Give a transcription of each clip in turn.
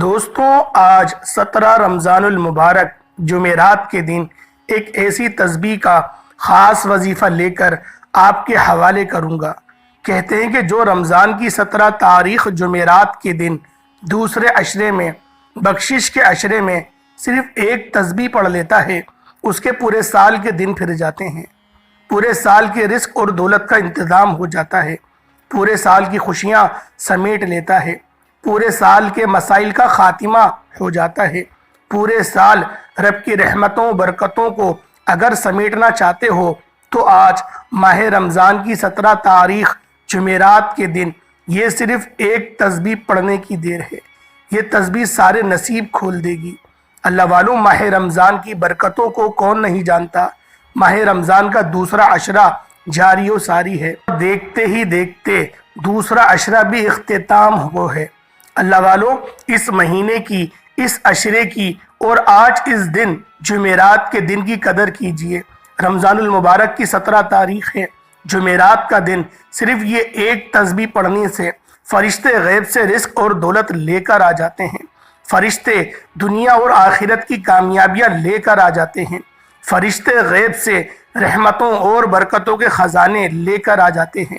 دوستوں، آج 17 رمضان المبارک جمعرات کے دن ایک ایسی تسبیح کا خاص وظیفہ لے کر آپ کے حوالے کروں گا۔ کہتے ہیں کہ جو رمضان کی 17 تاریخ جمعرات کے دن دوسرے عشرے میں بخشش کے عشرے میں صرف ایک تسبیح پڑھ لیتا ہے، اس کے پورے سال کے دن پھر جاتے ہیں، پورے سال کے رزق اور دولت کا انتظام ہو جاتا ہے، پورے سال کی خوشیاں سمیٹ لیتا ہے، پورے سال کے مسائل کا خاتمہ ہو جاتا ہے۔ پورے سال رب کی رحمتوں برکتوں کو اگر سمیٹنا چاہتے ہو تو آج ماہ رمضان کی 17 تاریخ جمعرات کے دن یہ صرف ایک تسبیح پڑھنے کی دیر ہے۔ یہ تسبیح سارے نصیب کھول دے گی۔ اللہ والوں، ماہ رمضان کی برکتوں کو کون نہیں جانتا؟ ماہ رمضان کا دوسرا عشرہ جاری و ساری ہے، دیکھتے ہی دیکھتے دوسرا عشرہ بھی اختتام ہو ہے۔ اللہ والوں، اس مہینے کی، اس عشرے کی اور آج اس دن جمعرات کے دن کی قدر کیجئے۔ رمضان المبارک کی 17 تاریخ ہے، جمعرات کا دن۔ صرف یہ ایک تسبیح پڑھنے سے فرشتے غیب سے رزق اور دولت لے کر آ جاتے ہیں، فرشتے دنیا اور آخرت کی کامیابیاں لے کر آ جاتے ہیں، فرشتے غیب سے رحمتوں اور برکتوں کے خزانے لے کر آ جاتے ہیں۔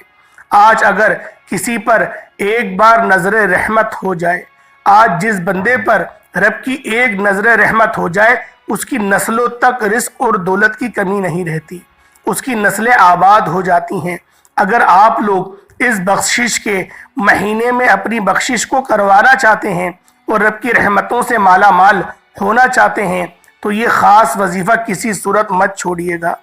آج اگر کسی پر ایک بار نظر رحمت ہو جائے، آج جس بندے پر رب کی ایک نظر رحمت ہو جائے، اس کی نسلوں تک رزق اور دولت کی کمی نہیں رہتی، اس کی نسلیں آباد ہو جاتی ہیں۔ اگر آپ لوگ اس بخشش کے مہینے میں اپنی بخشش کو کروانا چاہتے ہیں اور رب کی رحمتوں سے مالا مال ہونا چاہتے ہیں تو یہ خاص وظیفہ کسی صورت مت چھوڑیے گا۔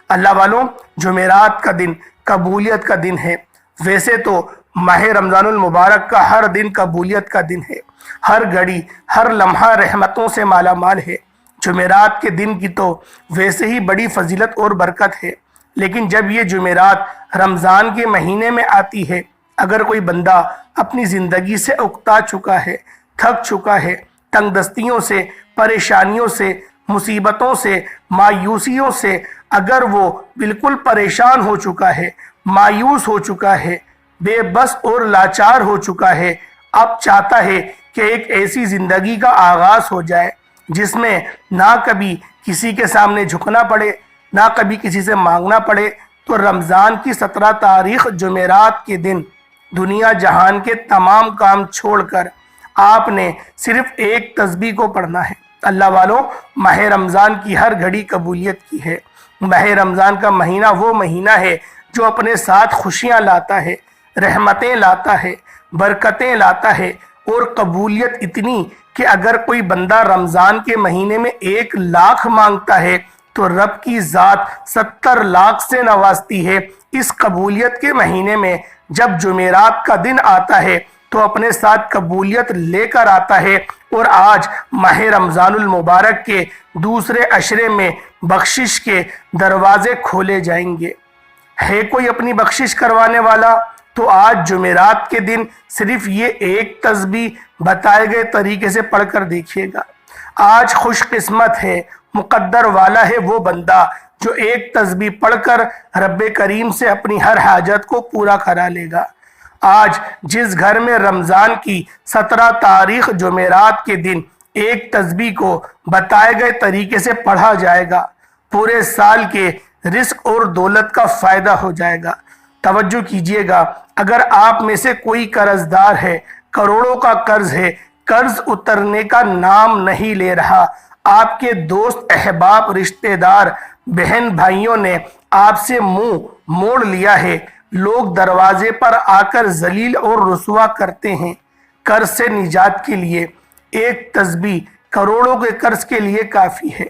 اللہ والوں، جمعرات کا دن قبولیت کا دن ہے۔ ویسے تو ماہ رمضان المبارک کا ہر دن قبولیت کا دن ہے، ہر گھڑی ہر لمحہ رحمتوں سے مالا مال ہے۔ جمعرات کے دن کی تو ویسے ہی بڑی فضیلت اور برکت ہے، لیکن جب یہ جمعرات رمضان کے مہینے میں آتی ہے، اگر کوئی بندہ اپنی زندگی سے اکتا چکا ہے، تھک چکا ہے، تنگ دستیوں سے، پریشانیوں سے، مصیبتوں سے، مایوسیوں سے اگر وہ بالکل پریشان ہو چکا ہے، مایوس ہو چکا ہے، بے بس اور لاچار ہو چکا ہے، اب چاہتا ہے کہ ایک ایسی زندگی کا آغاز ہو جائے جس میں نہ کبھی کسی کے سامنے جھکنا پڑے، نہ کبھی کسی سے مانگنا پڑے، تو رمضان کی 17 تاریخ جمعرات کے دن دنیا جہان کے تمام کام چھوڑ کر آپ نے صرف ایک تسبیح کو پڑھنا ہے۔ اللہ والوں، ماہ رمضان کی ہر گھڑی قبولیت کی ہے۔ ماہ رمضان کا مہینہ وہ مہینہ ہے جو اپنے ساتھ خوشیاں لاتا ہے، رحمتیں لاتا ہے، برکتیں لاتا ہے، اور قبولیت اتنی کہ اگر کوئی بندہ رمضان کے مہینے میں 1 لاکھ مانگتا ہے تو رب کی ذات 70 لاکھ سے نوازتی ہے۔ اس قبولیت کے مہینے میں جب جمعرات کا دن آتا ہے تو اپنے ساتھ قبولیت لے کر آتا ہے، اور آج ماہ رمضان المبارک کے دوسرے عشرے میں بخشش کے دروازے کھولے جائیں گے۔ ہے کوئی اپنی بخشش کروانے والا تو آج جمعرات کے دن صرف یہ ایک تسبیح بتائے گئے طریقے سے پڑھ کر دیکھیے گا۔ آج خوش قسمت ہے، مقدر والا ہے وہ بندہ جو ایک تسبیح پڑھ کر رب کریم سے اپنی ہر حاجت کو پورا کرا لے گا۔ آج جس گھر میں رمضان کی 17 تاریخ جمعرات کے دن ایک تسبیح کو بتائے گئے طریقے سے پڑھا جائے گا، پورے سال کے رزق اور دولت کا فائدہ ہو جائے گا۔ توجہ کیجئے گا، اگر آپ میں سے کوئی قرض دار ہے، کروڑوں کا قرض ہے، قرض اترنے کا نام نہیں لے رہا، آپ کے دوست احباب رشتہ دار بہن بھائیوں نے آپ سے منہ موڑ لیا ہے، لوگ دروازے پر آ کر ذلیل اور رسوا کرتے ہیں، قرض سے نجات کے لیے ایک تسبیح کروڑوں کے قرض کے لیے کافی ہے۔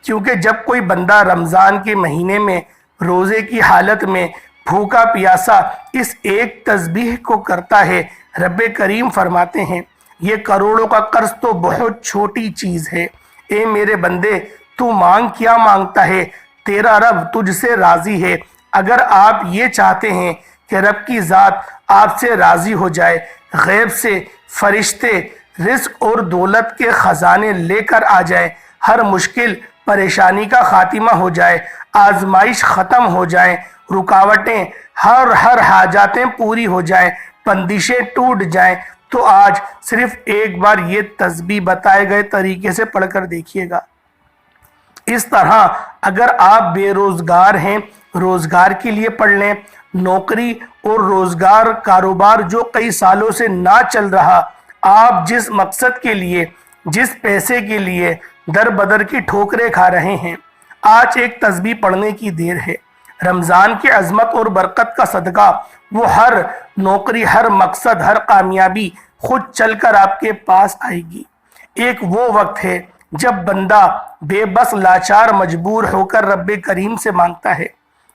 کیونکہ جب کوئی بندہ رمضان کے مہینے میں روزے کی حالت میں بھوکا پیاسا اس ایک تسبیح کو کرتا ہے، رب کریم فرماتے ہیں یہ کروڑوں کا قرض تو بہت چھوٹی چیز ہے۔ اے میرے بندے، تو مانگ کیا مانگتا ہے، تیرا رب تجھ سے راضی ہے۔ اگر آپ یہ چاہتے ہیں کہ رب کی ذات آپ سے راضی ہو جائے، غیب سے فرشتے رزق اور دولت کے خزانے لے کر آ جائیں، ہر مشکل پریشانی کا خاتمہ ہو جائے، آزمائش ختم ہو جائیں، رکاوٹیں ہر حاجاتیں پوری ہو جائیں، بندشیں ٹوٹ جائیں، تو آج صرف ایک بار یہ تسبیح بتائے گئے طریقے سے پڑھ کر دیکھیے گا۔ اس طرح اگر آپ بے روزگار ہیں، روزگار کے لیے پڑھ لیں۔ نوکری اور روزگار کاروبار جو کئی سالوں سے نہ چل رہا، آپ جس مقصد کے لیے، جس پیسے کے لیے در بدر کی ٹھوکریں کھا رہے ہیں، آج ایک تسبیح پڑھنے کی دیر ہے۔ رمضان کی عظمت اور برکت کا صدقہ وہ ہر نوکری، ہر مقصد، ہر کامیابی خود چل کر آپ کے پاس آئے گی۔ ایک وہ وقت ہے جب بندہ بے بس، لاچار، مجبور ہو کر رب کریم سے مانگتا ہے۔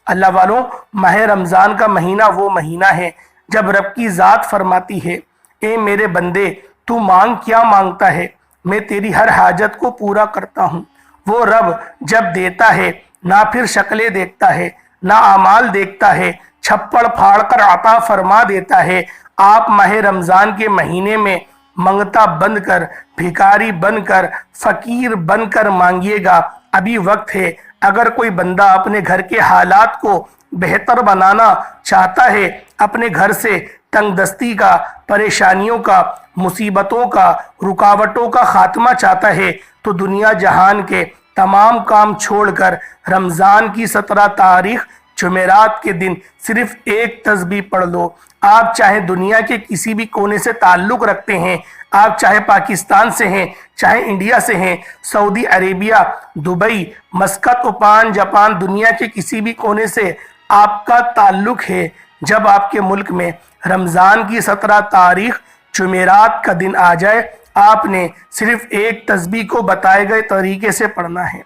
اللہ والوں، ماہ رمضان کا مہینہ وہ مہینہ ہے جب رب کی ذات فرماتی ہے، اے میرے بندے، تو مانگ کیا مانگتا ہے، میں تیری ہر حاجت کو پورا کرتا ہوں۔ وہ رب جب دیتا ہے نہ پھر شکلیں دیکھتا ہے، نہ اعمال دیکھتا ہے، چھپڑ پھاڑ کر عطا فرما دیتا ہے۔ آپ ماہ رمضان کے مہینے میں منگتا بن کر، بھکاری بن کر، فقیر بن کر مانگیے گا، ابھی وقت ہے۔ اگر کوئی بندہ اپنے گھر کے حالات کو بہتر بنانا چاہتا ہے، اپنے گھر سے تنگ دستی کا، پریشانیوں کا، مصیبتوں کا، رکاوٹوں کا خاتمہ چاہتا ہے، تو دنیا جہان کے تمام کام چھوڑ کر رمضان کی 17 تاریخ جمعرات کے دن صرف ایک تسبیح پڑھ لو۔ آپ چاہے دنیا کے کسی بھی کونے سے تعلق رکھتے ہیں، آپ چاہے پاکستان سے ہیں، چاہے انڈیا سے ہیں، Saudi Arabia, Dubai, Muscat, Oman, Japan, دنیا کے کسی بھی کونے سے آپ کا تعلق ہے، جب آپ کے ملک میں رمضان کی 17 تاریخ جمعرات کا دن آ جائے، آپ نے صرف ایک تسبیح کو بتائے گئے طریقے سے پڑھنا ہے،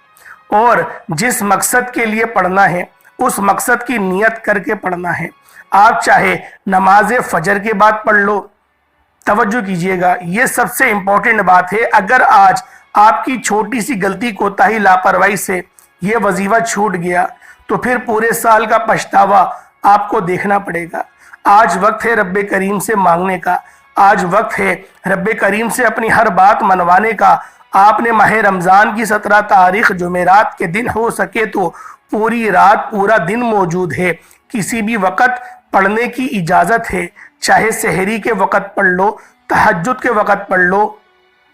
اور جس مقصد کے لیے پڑھنا ہے اس مقصد کی نیت کر کے پڑھنا ہے۔ آپ چاہے نماز فجر کے بعد پڑھ لو، توجہ کیجئے گا، یہ سب سے امپورٹنٹ بات ہے۔ اگر آج آپ کی چھوٹی سی غلطی، کوتاہی، لاپرواہی سے یہ وظیفہ چھوٹ گیا تو پھر پورے سال کا پچھتاوا آپ کو دیکھنا پڑے گا۔ آج وقت ہے رب کریم سے مانگنے کا، آج وقت ہے رب کریم سے اپنی ہر بات منوانے کا۔ آپ نے ماہ رمضان کی 17 تاریخ جمعرات کے دن ہو سکے تو پوری رات، پورا دن موجود ہے، کسی بھی وقت پڑھنے کی اجازت ہے، چاہے سحری کے وقت پڑھ لو، تہجد کے وقت پڑھ لو،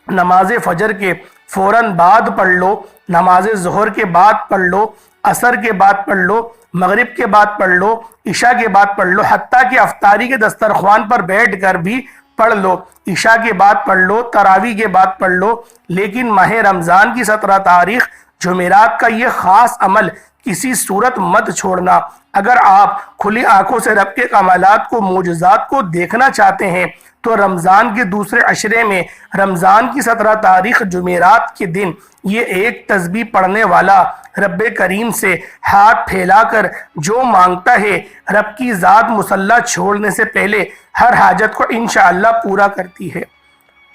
نماز فجر کے فوراً بعد پڑھ لو، نماز ظہر کے بعد پڑھ لو، عصر کے بعد پڑھ لو، مغرب کے بعد پڑھ لو، عشاء کے بعد پڑھ لو، حتیٰ کہ افطاری کے دسترخوان پر بیٹھ کر بھی پڑھ لو، عشاء کے بعد پڑھ لو، تراویح کے بعد پڑھ لو۔ لیکن ماہ رمضان کی 17 تاریخ جمعرات کا یہ خاص عمل کسی صورت مت چھوڑنا۔ اگر آپ کھلی آنکھوں سے رب کے کمالات کو، معجزات کو دیکھنا چاہتے ہیں تو رمضان کے دوسرے عشرے میں، رمضان کی 17 تاریخ جمعرات کے دن، یہ ایک تسبیح پڑھنے والا رب کریم سے ہاتھ پھیلا کر جو مانگتا ہے، رب کی ذات مصلی چھوڑنے سے پہلے ہر حاجت کو انشاءاللہ پورا کرتی ہے۔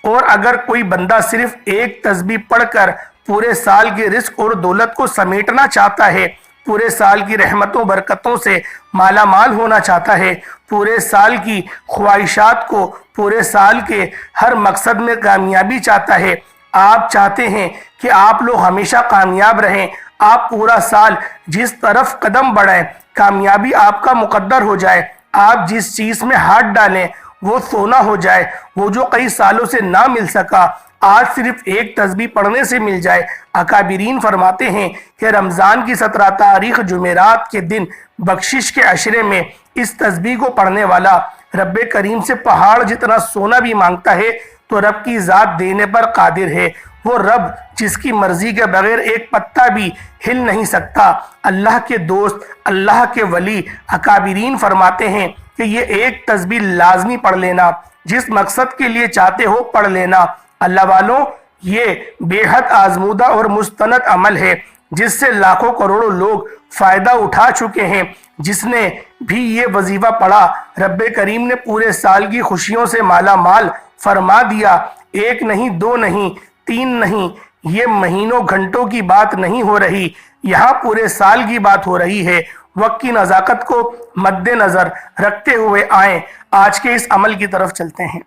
اور اگر کوئی بندہ صرف ایک تسبیح پڑھ کر پورے سال کے رزق اور دولت کو سمیٹنا چاہتا ہے، پورے سال کی رحمتوں برکتوں سے مالا مال ہونا چاہتا ہے، پورے سال کی خواہشات کو، پورے سال کے ہر مقصد میں کامیابی چاہتا ہے، آپ چاہتے ہیں کہ آپ لوگ ہمیشہ کامیاب رہیں، آپ پورا سال جس طرف قدم بڑھائیں کامیابی آپ کا مقدر ہو جائے، آپ جس چیز میں ہاتھ ڈالیں وہ سونا ہو جائے، وہ جو کئی سالوں سے نہ مل سکا آج صرف ایک تسبیح پڑھنے سے مل جائے۔ اکابرین فرماتے ہیں کہ رمضان کی 17 تاریخ جمعرات کے دن بخشش کے عشرے میں اس تسبیح کو پڑھنے والا رب کریم سے پہاڑ جتنا سونا بھی مانگتا ہے تو رب کی ذات دینے پر قادر ہے۔ وہ رب جس کی مرضی کے بغیر ایک پتہ بھی ہل نہیں سکتا۔ اللہ کے دوست، اللہ کے ولی اکابرین فرماتے ہیں کہ یہ ایک تسبیح لازمی پڑھ لینا، جس مقصد کے لیے چاہتے ہو پڑھ لینا۔ اللہ والوں، یہ بے حد آزمودہ اور مستند عمل ہے جس سے لاکھوں کروڑوں لوگ فائدہ اٹھا چکے ہیں۔ جس نے بھی یہ وظیفہ پڑھا، رب کریم نے پورے سال کی خوشیوں سے مالا مال فرما دیا۔ ایک نہیں، دو نہیں، تین نہیں، یہ مہینوں گھنٹوں کی بات نہیں ہو رہی، یہاں پورے سال کی بات ہو رہی ہے۔ وقت کی نزاکت کو مد نظر رکھتے ہوئے آئیں آج کے اس عمل کی طرف چلتے ہیں۔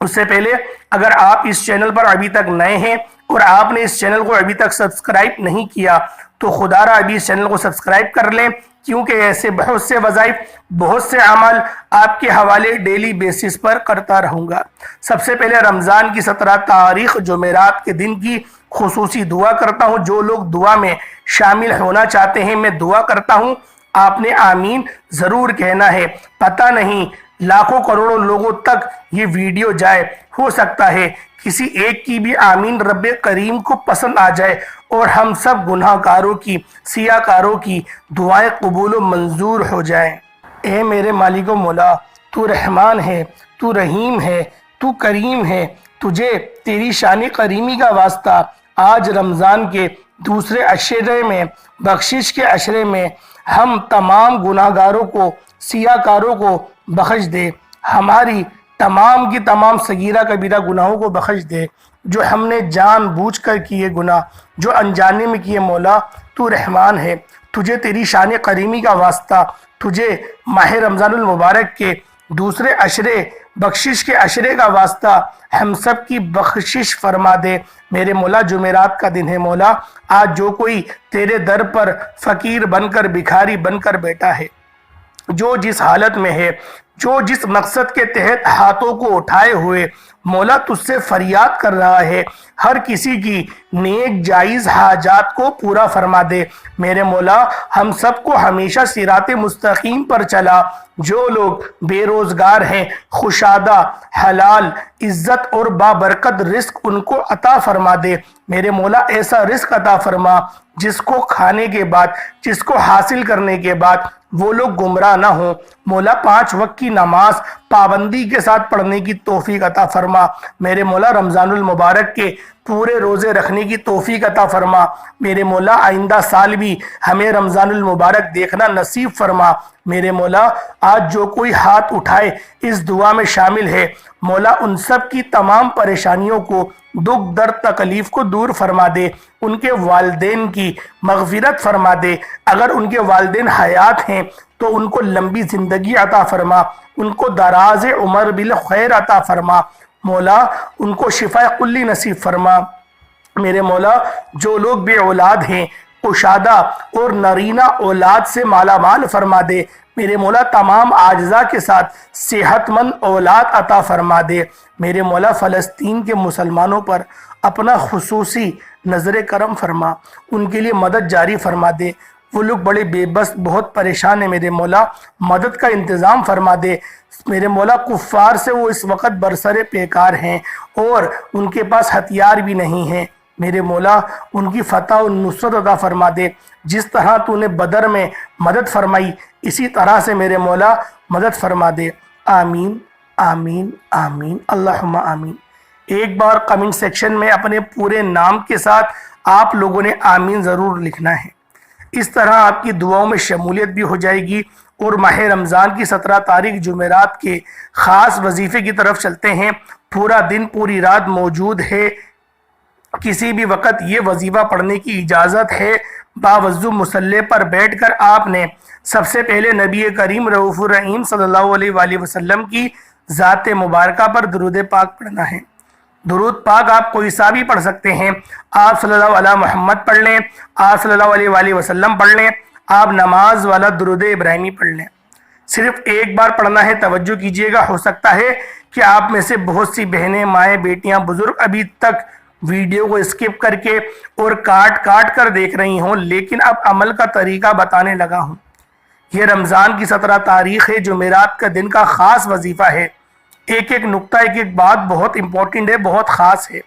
اس سے پہلے اگر آپ اس چینل پر ابھی تک نئے ہیں اور آپ نے اس چینل کو ابھی تک سبسکرائب نہیں کیا تو خدا را ابھی اس چینل کو سبسکرائب کر لیں، کیونکہ ایسے بہت سے وظائف، بہت سے عمل آپ کے حوالے ڈیلی بیسس پر کرتا رہوں گا۔ سب سے پہلے رمضان کی 17 تاریخ جمعرات کے دن کی خصوصی دعا کرتا ہوں۔ جو لوگ دعا میں شامل ہونا چاہتے ہیں، میں دعا کرتا ہوں آپ نے آمین ضرور کہنا ہے۔ پتہ نہیں لاکھوں کروڑوں لوگوں تک یہ ویڈیو جائے، ہو سکتا ہے کسی ایک کی بھی آمین رب کریم کو پسند آ جائے اور ہم سب گناہ کاروں کی، سیاہ کاروں کی دعائیں قبول و منظور ہو جائیں۔ اے میرے مالک و مولا، تو رحمان ہے، تو رحیم ہے، تو کریم ہے، تجھے تیری شان کریمی کا واسطہ آج رمضان کے دوسرے عشرے میں، بخشش کے عشرے میں ہم تمام گناہ گاروں کو، سیاہ کاروں کو بخش دے، ہماری تمام کی تمام صغیرہ کبیرہ گناہوں کو بخش دے، جو ہم نے جان بوجھ کر کیے گناہ، جو انجانے میں کیے۔ مولا تو رحمان ہے، تجھے تیری شان کریمی کا واسطہ، تجھے ماہ رمضان المبارک کے دوسرے عشرے، بخشش کے عشرے کا واسطہ ہم سب کی بخشش فرما دے۔ میرے مولا جمعرات کا دن ہے مولا، آج جو کوئی تیرے در پر فقیر بن کر، بھکاری بن کر بیٹھا ہے، جو جس حالت میں ہے، جو جس مقصد کے تحت ہاتھوں کو اٹھائے ہوئے مولا تجھ سے فریاد کر رہا ہے، ہر کسی کی نیک جائز حاجات کو پورا فرما دے۔ میرے مولا ہم سب کو ہمیشہ صراط مستقیم پر چلا۔ جو لوگ بے روزگار ہیں، خوشادہ، حلال، عزت اور بابرکت رزق ان کو عطا فرما دے۔ میرے مولا ایسا رزق عطا فرما جس کو کھانے کے بعد، جس کو حاصل کرنے کے بعد وہ لوگ گمراہ نہ ہوں۔ مولا 5 وقت کی نماز پابندی کے ساتھ پڑھنے کی توفیق عطا فرما۔ میرے مولا رمضان المبارک کے پورے روزے رکھنے کی توفیق عطا فرما۔ میرے مولا آئندہ سال بھی ہمیں رمضان المبارک دیکھنا نصیب فرما۔ میرے مولا آج جو کوئی ہاتھ اٹھائے اس دعا میں شامل ہے، مولا ان سب کی تمام پریشانیوں کو، دکھ درد تکلیف کو دور فرما دے، ان کے والدین کی مغفرت فرما دے۔ اگر ان کے والدین حیات ہیں تو ان کو لمبی زندگی عطا فرما، ان کو دراز عمر بالخیر عطا فرما۔ مولا ان کو شفا کلی نصیب فرما۔ میرے مولا جو لوگ بے اولاد ہیں، کشادہ اور نرینہ اولاد سے مالا مال فرما دے۔ میرے مولا تمام اعجزاء کے ساتھ صحت مند اولاد عطا فرما دے۔ میرے مولا فلسطین کے مسلمانوں پر اپنا خصوصی نظر کرم فرما، ان کے لیے مدد جاری فرما دے۔ وہ لوگ بڑے بے بس، بہت پریشان ہیں، میرے مولا مدد کا انتظام فرما دے۔ میرے مولا کفار سے وہ اس وقت برسر پیکار ہیں اور ان کے پاس ہتھیار بھی نہیں ہیں۔ میرے مولا ان کی فتح و نصرت عطا فرما دے۔ جس طرح تو نے بدر میں مدد فرمائی، اسی طرح سے میرے مولا مدد فرما دے۔ آمین آمین آمین اللہم آمین۔ ایک بار کمنٹ سیکشن میں اپنے پورے نام کے ساتھ آپ لوگوں نے آمین ضرور لکھنا ہے۔ اس طرح آپ کی دعاؤں میں شمولیت بھی ہو جائے گی۔ اور ماہ رمضان کی 17 تاریخ جمعرات کے خاص وظیفے کی طرف چلتے ہیں۔ پورا دن پوری رات موجود ہے، کسی بھی وقت یہ وظیفہ پڑھنے کی اجازت ہے۔ باوضو مصلی پر بیٹھ کر آپ نے سب سے پہلے نبی کریم رؤوف الرحیم صلی اللہ علیہ وآلہ وسلم کی ذات مبارکہ پر درود پاک پڑھنا ہے۔ درود پاک آپ کوئی سا بھی پڑھ سکتے ہیں۔ آپ صلی اللہ علیہ محمد پڑھ لیں، آپ صلی اللہ علیہ وآلہ وسلم پڑھ لیں، آپ نماز والا درود ابراہیمی پڑھ لیں۔ صرف ایک بار پڑھنا ہے، توجہ کیجئے گا۔ ہو سکتا ہے کہ آپ میں سے بہت سی بہنیں، مائیں، بیٹیاں، بزرگ ابھی تک ویڈیو کو اسکپ کر کے اور کاٹ کر دیکھ رہی ہوں، لیکن اب عمل کا طریقہ بتانے لگا ہوں۔ یہ رمضان کی 17 تاریخ ہے، جمعرات کا دن کا خاص وظیفہ ہے۔ ایک نقطہ، ایک بات بہت امپورٹنٹ ہے، بہت خاص ہے۔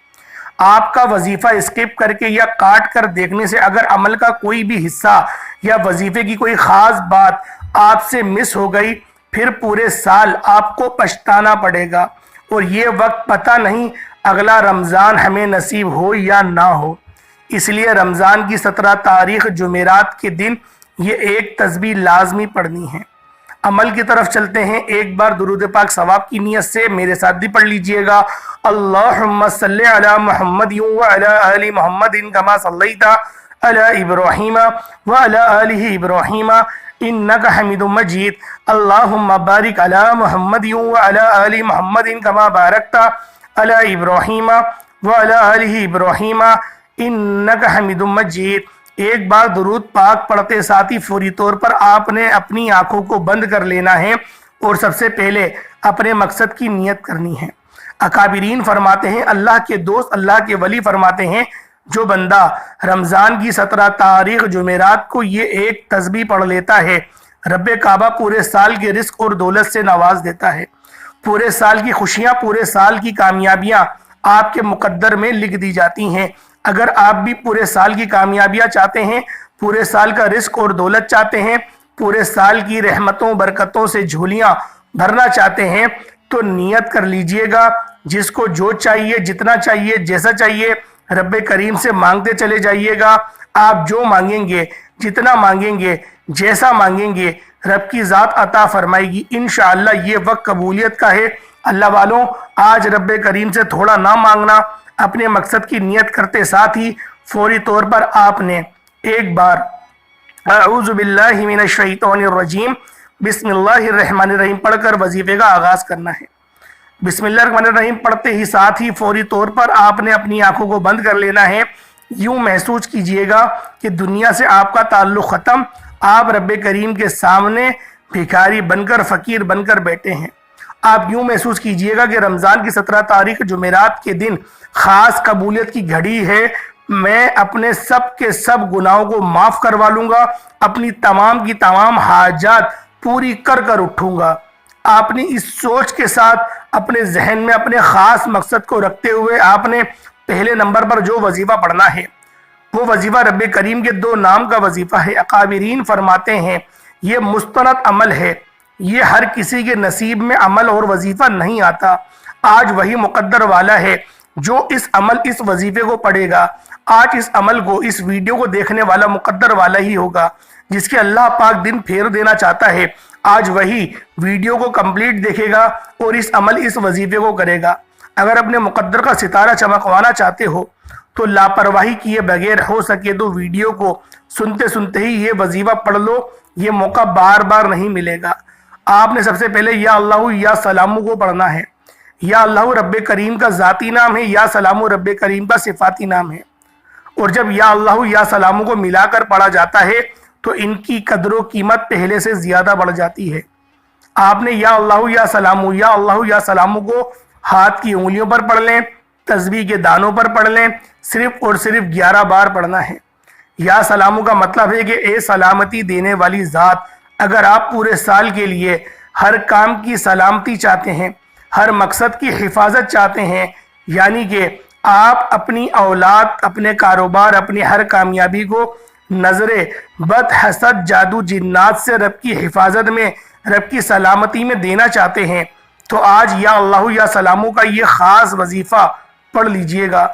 آپ کا وظیفہ اسکپ کر کے یا کاٹ کر دیکھنے سے اگر عمل کا کوئی بھی حصہ یا وظیفے کی کوئی خاص بات آپ سے مس ہو گئی، پھر پورے سال آپ کو پچھتانا پڑے گا، اور یہ وقت پتہ نہیں اگلا رمضان ہمیں نصیب ہو یا نہ ہو۔ اس لیے رمضان کی 17 تاریخ جمعرات کے دن یہ ایک تسبیح لازمی پڑھنی ہے۔ عمل کی طرف چلتے ہیں۔ ایک بار درود پاک ثواب کی نیت سے میرے ساتھ بھی پڑھ لیجئے گا۔ اللہم صلی علی محمد وعلی آل محمد کما صلیت علی ابراہیم وعلی آل ابراہیم انک حمید مجید۔ اللہم بارک علی محمد وعلی آل محمد کما بارکت علی ابراہیم وعلی آل ابراہیم انک حمید مجید۔ ایک بار درود پاک پڑھتے ساتھ ہی فوری طور پر آپ نے اپنی آنکھوں کو بند کر لینا ہے اور سب سے پہلے اپنے مقصد کی نیت کرنی ہے۔ اکابرین فرماتے ہیں، اللہ کے دوست، اللہ کے ولی فرماتے ہیں، جو بندہ رمضان کی 17 تاریخ جمعرات کو یہ ایک تسبیح پڑھ لیتا ہے، رب کعبہ پورے سال کے رزق اور دولت سے نواز دیتا ہے۔ پورے سال کی خوشیاں، پورے سال کی کامیابیاں آپ کے مقدر میں لکھ دی جاتی ہیں۔ اگر آپ بھی پورے سال کی کامیابیاں چاہتے ہیں، پورے سال کا رزق اور دولت چاہتے ہیں، پورے سال کی رحمتوں برکتوں سے جھولیاں بھرنا چاہتے ہیں، تو نیت کر لیجئے گا۔ جس کو جو چاہیے، جتنا چاہیے، جیسا چاہیے، رب کریم سے مانگتے چلے جائیے گا۔ آپ جو مانگیں گے، جتنا مانگیں گے، جیسا مانگیں گے، رب کی ذات عطا فرمائے گی۔ انشاءاللہ یہ وقت قبولیت کا ہے۔ اللہ والوں، آج رب کریم سے تھوڑا نہ مانگنا، اپنے مقصد کی نیت کرتے ساتھ ہی فوری طور پر آپ نے ایک بار اعوذ باللہ من الشیطان الرجیم بسم اللہ الرحمن الرحیم پڑھ کر وظیفے کا آغاز کرنا ہے۔ بسم اللہ الرحمن الرحیم پڑھتے ہی ساتھ ہی فوری طور پر آپ نے اپنی آنکھوں کو بند کر لینا ہے۔ یوں محسوس کیجئے گا کہ دنیا سے آپ کا تعلق ختم، آپ رب کریم کے سامنے بھکاری بن کر، فقیر بن کر بیٹھے ہیں۔ آپ یوں محسوس کیجئے گا کہ رمضان کی 17 تاریخ جمعرات کے دن خاص قبولیت کی گھڑی ہے۔ میں اپنے سب کے سب گناہوں کو معاف کروا لوں گا، اپنی تمام کی تمام حاجات پوری کر کر اٹھوں گا۔ آپ نے اس سوچ کے ساتھ اپنے ذہن میں اپنے خاص مقصد کو رکھتے ہوئے آپ نے پہلے نمبر پر جو وظیفہ پڑھنا ہے، وہ وظیفہ رب کریم کے 2 نام کا وظیفہ ہے۔ اکابرین فرماتے ہیں یہ مستند عمل ہے، یہ ہر کسی کے نصیب میں عمل اور وظیفہ نہیں آتا۔ آج وہی مقدر والا ہے جو اس وظیفے کو پڑھے گا۔ آج اس عمل کو، اس ویڈیو کو دیکھنے والا مقدر والا ہی ہوگا، جس کے اللہ پاک دن پھیر دینا چاہتا ہے۔ آج وہی ویڈیو کو کمپلیٹ دیکھے گا اور اس وظیفے کو کرے گا۔ اگر اپنے مقدر کا ستارہ چمکوانا چاہتے ہو تو لاپرواہی کیے بغیر ہو سکے تو ویڈیو کو سنتے سنتے ہی یہ وظیفہ پڑھ لو، یہ موقع بار بار نہیں ملے گا۔ آپ نے سب سے پہلے یا اللہ یا سلامو کو پڑھنا ہے۔ یا اللہ رب کریم کا ذاتی نام ہے، یا سلامو رب کریم کا صفاتی نام ہے۔ اور جب یا اللہ یا سلامو کو ملا کر پڑھا جاتا ہے تو ان کی قدر و قیمت پہلے سے زیادہ بڑھ جاتی ہے۔ آپ نے یا اللہ یا سلامو، یا اللہ یا سلامو کو ہاتھ کی انگلیوں پر پڑھ لیں، تسبیح کے دانوں پر پڑھ لیں، صرف اور صرف 11 بار پڑھنا ہے۔ یا سلامو کا مطلب ہے کہ اے سلامتی دینے والی ذات، اگر آپ پورے سال کے لیے ہر کام کی سلامتی چاہتے ہیں، ہر مقصد کی حفاظت چاہتے ہیں، یعنی کہ آپ اپنی اولاد، اپنے کاروبار، اپنی ہر کامیابی کو نظر بد، حسد، جادو، جنات سے رب کی حفاظت میں، رب کی سلامتی میں دینا چاہتے ہیں، تو آج یا اللہ یا سلامو کا یہ خاص وظیفہ پڑھ لیجئے گا۔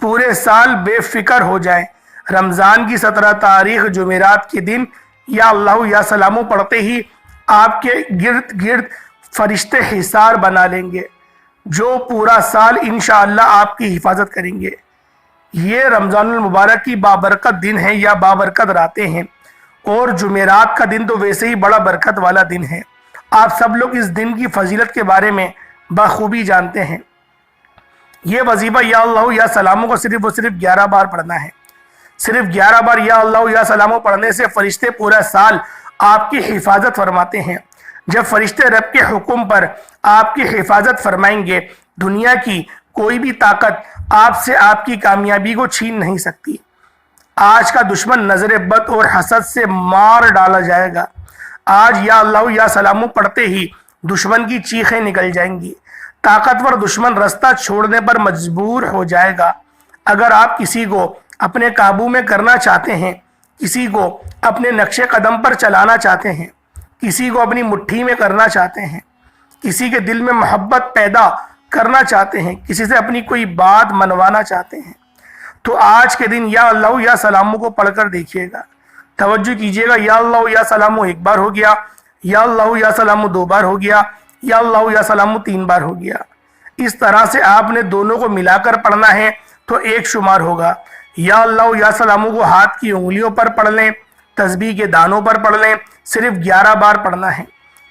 پورے سال بے فکر ہو جائیں۔ رمضان کی 17 تاریخ جمعرات کے دن یا اللہ یا سلامو پڑھتے ہی آپ کے گرد گرد فرشتے حصار بنا لیں گے، جو پورا سال انشاءاللہ آپ کی حفاظت کریں گے۔ یہ رمضان المبارک کی بابرکت دن ہے یا بابرکت راتیں ہیں، اور جمعرات کا دن تو ویسے ہی بڑا برکت والا دن ہے۔ آپ سب لوگ اس دن کی فضیلت کے بارے میں بخوبی جانتے ہیں۔ یہ وظیفہ یا اللہ یا سلامو کو صرف و صرف 11 بار پڑھنا ہے۔ صرف 11 بار یا اللہ یا سلامو پڑھنے سے فرشتے پورا سال آپ کی حفاظت فرماتے ہیں۔ جب فرشتے رب کے حکم پر آپ کی حفاظت فرمائیں گے، دنیا کی کوئی بھی طاقت آپ سے آپ کی کامیابی کو چھین نہیں سکتی۔ آج کا دشمن نظر بد اور حسد سے مار ڈالا جائے گا۔ آج یا اللہ یا سلامو پڑھتے ہی دشمن کی چیخیں نکل جائیں گی۔ طاقتور دشمن رستہ چھوڑنے پر مجبور ہو جائے گا۔ اگر آپ کسی کو اپنے قابو میں کرنا چاہتے ہیں، کسی کو اپنے نقش قدم پر چلانا چاہتے ہیں، کسی کو اپنی مٹھی میں کرنا چاہتے ہیں، کسی کے دل میں محبت پیدا کرنا چاہتے ہیں، کسی سے اپنی کوئی بات منوانا چاہتے ہیں، تو آج کے دن یا اللہ یا سلامو کو پڑھ کر دیکھیے گا۔ توجہ کیجئے گا، یا اللہ یا سلامو 1 بار ہو گیا، یا اللہ یا سلامو 2 بار ہو گیا، یا اللہ یا سلامو 3 بار ہو گیا۔ اس طرح سے آپ نے دونوں کو ملا کر پڑھنا ہے تو 1 شمار ہوگا۔ یا اللہ یا سلامو کو ہاتھ کی انگلیوں پر پڑھ لیں، تسبیح کے دانوں پر پڑھ لیں، صرف 11 بار پڑھنا ہے۔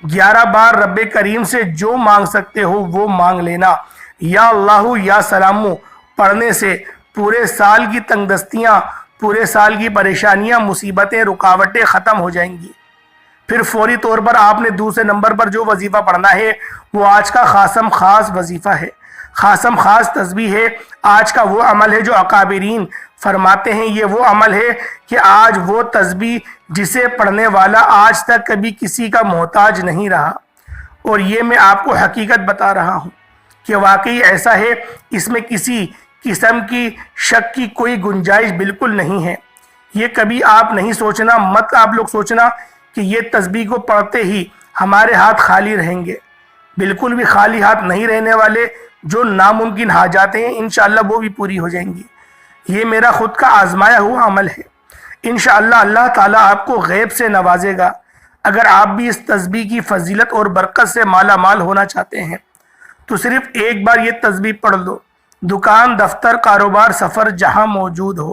11 بار رب کریم سے جو مانگ سکتے ہو وہ مانگ لینا۔ یا اللہ یا سلامو پڑھنے سے پورے سال کی تنگ دستیاں، پورے سال کی پریشانیاں، مصیبتیں، رکاوٹیں ختم ہو جائیں گی۔ پھر فوری طور پر آپ نے دوسرے نمبر پر جو وظیفہ پڑھنا ہے وہ آج کا خاصم خاص وظیفہ ہے، خاصم خاص تسبیح ہے۔ آج کا وہ عمل ہے جو اکابرین فرماتے ہیں یہ وہ عمل ہے کہ آج وہ تسبیح جسے پڑھنے والا آج تک کبھی کسی کا محتاج نہیں رہا۔ اور یہ میں آپ کو حقیقت بتا رہا ہوں کہ واقعی ایسا ہے، اس میں کسی قسم کی شک کی کوئی گنجائش بالکل نہیں ہے۔ یہ کبھی آپ نہیں سوچنا، مت آپ لوگ سوچنا کہ یہ تسبیح کو پڑھتے ہی ہمارے ہاتھ خالی رہیں گے۔ بالکل بھی خالی ہاتھ نہیں رہنے والے۔ جو ناممکن حاجاتیں ہیں انشاءاللہ وہ بھی پوری ہو جائیں گی۔ یہ میرا خود کا آزمایا ہوا عمل ہے۔ انشاءاللہ اللہ تعالیٰ آپ کو غیب سے نوازے گا۔ اگر آپ بھی اس تسبیح کی فضیلت اور برکت سے مالا مال ہونا چاہتے ہیں تو صرف ایک بار یہ تسبیح پڑھ لو، دکان، دفتر، کاروبار، سفر جہاں موجود ہو،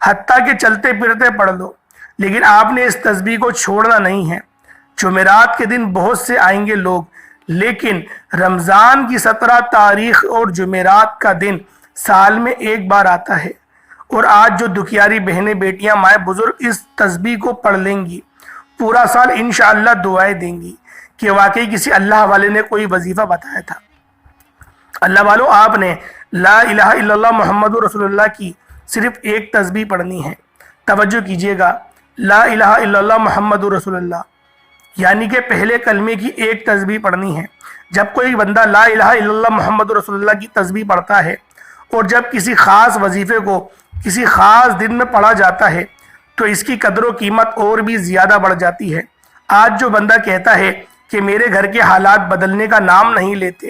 حتیٰ کہ چلتے پھرتے پڑھ لو، لیکن آپ نے اس تسبیح کو چھوڑنا نہیں ہے۔ جمعرات کے دن بہت سے آئیں گے لوگ، لیکن رمضان کی 17 تاریخ اور جمعرات کا دن سال میں ایک بار آتا ہے، اور آج جو دکھیاری بہنیں، بیٹیاں، مائیں، بزرگ اس تسبیح کو پڑھ لیں گی، پورا سال انشاءاللہ دعائیں دیں گی کہ واقعی کسی اللہ والے نے کوئی وظیفہ بتایا تھا۔ اللہ والو، آپ نے لا الہ الا اللہ محمد رسول اللہ کی صرف ایک تسبیح پڑھنی ہے۔ توجہ کیجئے گا، لا الہ الا اللہ محمد رسول اللہ یعنی کہ پہلے کلمے کی ایک تسبیح پڑھنی ہے۔ جب کوئی بندہ لا الہ الا اللہ محمد رسول اللہ کی تسبیح پڑھتا ہے اور جب کسی خاص وظیفے کو کسی خاص دن میں پڑھا جاتا ہے تو اس کی قدر و قیمت اور بھی زیادہ بڑھ جاتی ہے۔ آج جو بندہ کہتا ہے کہ میرے گھر کے حالات بدلنے کا نام نہیں لیتے،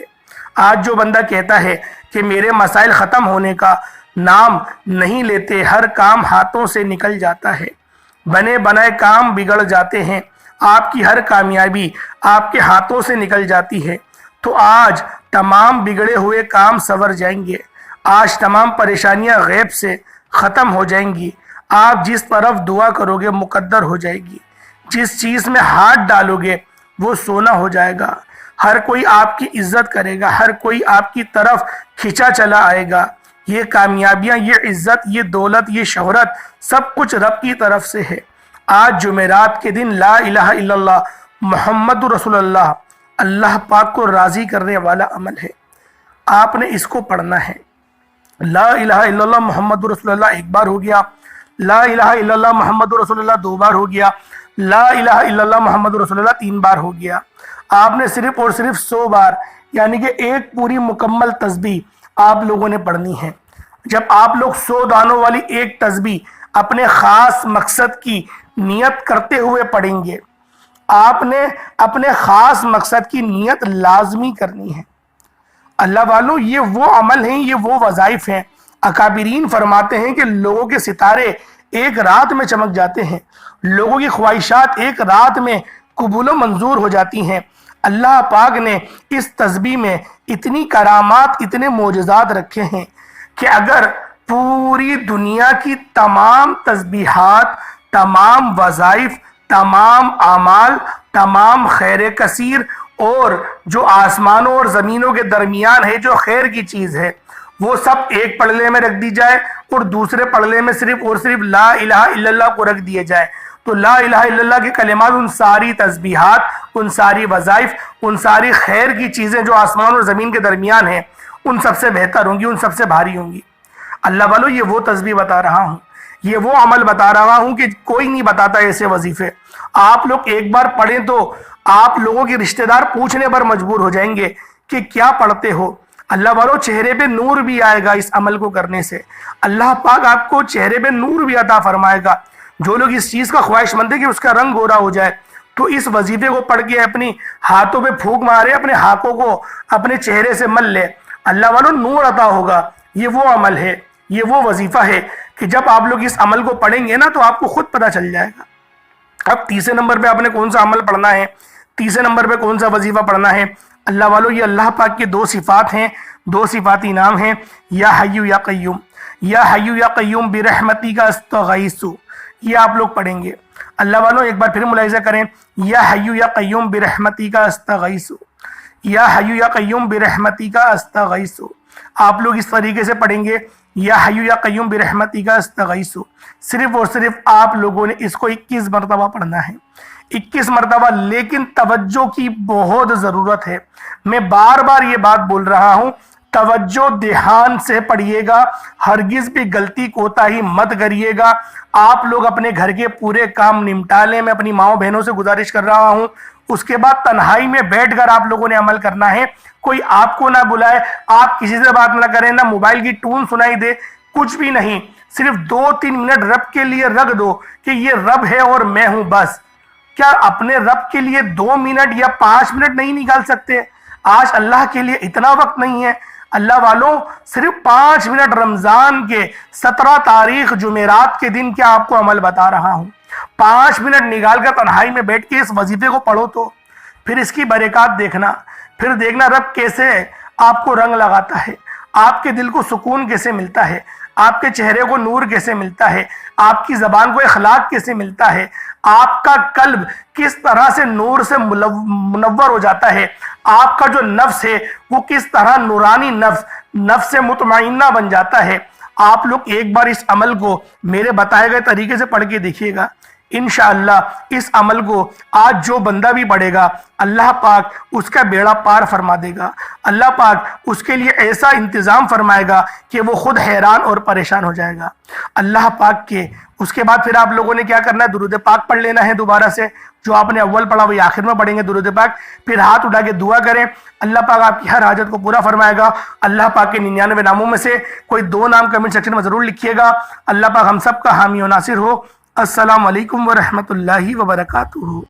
آج جو بندہ کہتا ہے کہ میرے مسائل ختم ہونے کا نام نہیں لیتے، ہر کام ہاتھوں سے نکل جاتا ہے، بنے بنائے کام بگڑ جاتے ہیں، آپ کی ہر کامیابی آپ کے ہاتھوں سے نکل جاتی ہے، تو آج تمام بگڑے ہوئے کام سنور جائیں گے، آج تمام پریشانیاں غیب سے ختم ہو جائیں گی۔ آپ جس طرف دعا کرو گے مقدر ہو جائے گی، جس چیز میں ہاتھ ڈالو گے وہ سونا ہو جائے گا، ہر کوئی آپ کی عزت کرے گا، ہر کوئی آپ کی طرف کھچا چلا آئے گا۔ یہ کامیابیاں، یہ عزت، یہ دولت، یہ شہرت سب کچھ رب کی طرف سے ہے۔ آج جمعرات کے دن لا الہ الا اللہ محمد رسول اللہ اللہ پاک کو راضی کرنے والا عمل ہے، آپ نے اس کو پڑھنا ہے۔ لا الہ الا اللہ محمد رسول اللہ ایک بار ہو گیا، لا الہ الا اللہ محمد رسول اللہ 2 بار ہو گیا، لا الہ الا اللہ محمد رسول اللہ 3 بار ہو گیا۔ آپ نے صرف اور صرف 100 بار یعنی کہ ایک پوری مکمل تسبیح آپ لوگوں نے پڑھنی ہے۔ جب آپ لوگ 100 دانوں والی ایک تسبیح اپنے خاص مقصد کی نیت کرتے ہوئے پڑھیں گے، آپ نے اپنے خاص مقصد کی نیت لازمی کرنی ہے۔ اللہ والوں، یہ وہ عمل ہیں، یہ وہ وظائف ہیں۔ اکابرین فرماتے ہیں کہ لوگوں کے ستارے ایک رات میں چمک جاتے ہیں، لوگوں کی خواہشات ایک رات میں قبول و منظور ہو جاتی ہیں۔ اللہ پاک نے اس تسبیح میں اتنی کرامات، اتنے معجزات رکھے ہیں کہ اگر پوری دنیا کی تمام تسبیحات، تمام وظائف، تمام اعمال، تمام خیر کثیر اور جو آسمانوں اور زمینوں کے درمیان ہے جو خیر کی چیز ہے، وہ سب ایک پلڑے میں رکھ دی جائے اور دوسرے پلڑے میں صرف اور صرف لا الہ الا اللہ کو رکھ دیے جائے، تو لا الہ الا اللہ کے کلمات، ان ساری تسبیحات، ان ساری وظائف، ان ساری خیر کی چیزیں جو آسمان اور زمین کے درمیان ہیں، ان سب سے بہتر ہوں گی، ان سب سے بھاری ہوں گی۔ اللہ والو، یہ وہ تسبیح بتا رہا ہوں، یہ وہ عمل بتا رہا ہوں کہ کوئی نہیں بتاتا ایسے وظیفے۔ آپ لوگ ایک بار پڑھیں تو آپ لوگوں کے رشتہ دار پوچھنے پر مجبور ہو جائیں گے کہ کیا پڑھتے ہو۔ اللہ والو، چہرے پہ نور بھی آئے گا اس عمل کو کرنے سے، اللہ پاک آپ کو چہرے پہ نور بھی عطا فرمائے گا۔ جو لوگ اس چیز کا خواہش مند ہے کہ اس کا رنگ گورا ہو جائے، تو اس وظیفے کو پڑھ کے اپنی ہاتھوں پہ پھونک مارے، اپنے ہاتھوں کو اپنے چہرے سے مل لے، اللہ والو نور عطا ہوگا۔ یہ وہ عمل ہے، یہ وہ وظیفہ ہے کہ جب آپ لوگ اس عمل کو پڑھیں گے نا تو آپ کو خود پتہ چل جائے گا۔ اب تیسرے نمبر پہ آپ نے کون سا عمل پڑھنا ہے، تیسرے نمبر پہ کون سا وظیفہ پڑھنا ہے؟ اللہ والو، یہ اللہ پاک کے 2 صفات ہیں، 2 صفاتی نام ہیں، یا حی یا قیوم، یا حی یا قیوم برحمتی کا استغیث، یہ آپ لوگ پڑھیں گے۔ اللہ والو، ایک بار پھر ملاحظہ کریں، یا حی یا قیوم برحمتی کا استغیث، یا حی یا قیوم برحمتی کا استغیث، آپ لوگ اس طریقے سے پڑھیں گے یا حیو یا قیوم برحمتک استغیث، صرف اور صرف آپ لوگوں نے اس کو 21 مرتبہ پڑھنا ہے، 21 مرتبہ، لیکن توجہ کی بہت ضرورت ہے۔ میں بار بار یہ بات بول رہا ہوں، توجہ دھیان سے پڑھیے گا، ہرگز بھی غلطی کوتاہی مت کریے گا۔ آپ لوگ اپنے گھر کے پورے کام نمٹا لیں، میں اپنی ماؤں بہنوں سے گزارش کر رہا ہوں، اس کے بعد تنہائی میں بیٹھ کر آپ لوگوں نے عمل کرنا ہے۔ کوئی آپ کو نہ بلائے، آپ کسی سے بات نہ کریں، نہ موبائل کی ٹون سنائی دے، کچھ بھی نہیں، صرف 2-3 منٹ رب کے لیے رکھ دو کہ یہ رب ہے اور میں ہوں بس۔ کیا اپنے رب کے لیے 2 منٹ یا 5 منٹ نہیں نکال سکتے؟ آج اللہ کے لیے اتنا وقت نہیں ہے؟ اللہ والوں، صرف 5 منٹ رمضان کے 17 تاریخ جمعرات کے دن کیا آپ کو عمل بتا رہا ہوں، 5 منٹ نکال کر تنہائی میں بیٹھ کے اس وظیفے کو پڑھو تو پھر اس کی برکات دیکھنا، پھر دیکھنا رب کیسے آپ کو رنگ لگاتا ہے، آپ کے دل کو سکون کیسے ملتا ہے، آپ کے چہرے کو نور کیسے ملتا ہے، آپ کی زبان کو اخلاق کیسے ملتا ہے، آپ کا قلب کس طرح سے نور سے منور ہو جاتا ہے، آپ کا جو نفس ہے وہ کس طرح نورانی نفس مطمئنہ بن جاتا ہے۔ آپ لوگ ایک بار اس عمل کو میرے بتائے گئے طریقے سے پڑھ کے دیکھیے گا، انشاءاللہ اس عمل کو آج جو بندہ بھی پڑھے گا، اللہ پاک اس کا بیڑا پار فرما دے گا، اللہ پاک اس کے لیے ایسا انتظام فرمائے گا کہ وہ خود حیران اور پریشان ہو جائے گا اللہ پاک کے۔ اس کے بعد پھر آپ لوگوں نے کیا کرنا ہے، درود پاک پڑھ لینا ہے دوبارہ سے، جو آپ نے اول پڑھا وہی آخر میں پڑھیں گے درود پاک، پھر ہاتھ اٹھا کے دعا کریں، اللہ پاک آپ کی ہر حاجت کو پورا فرمائے گا۔ اللہ پاک کے 99 ناموں میں سے کوئی 2 نام کمنٹ سیکشن میں ضرور لکھیے گا۔ اللہ پاک ہم سب کا حامی و ناصر ہو۔ السلام علیکم ورحمۃ اللہ وبرکاتہ۔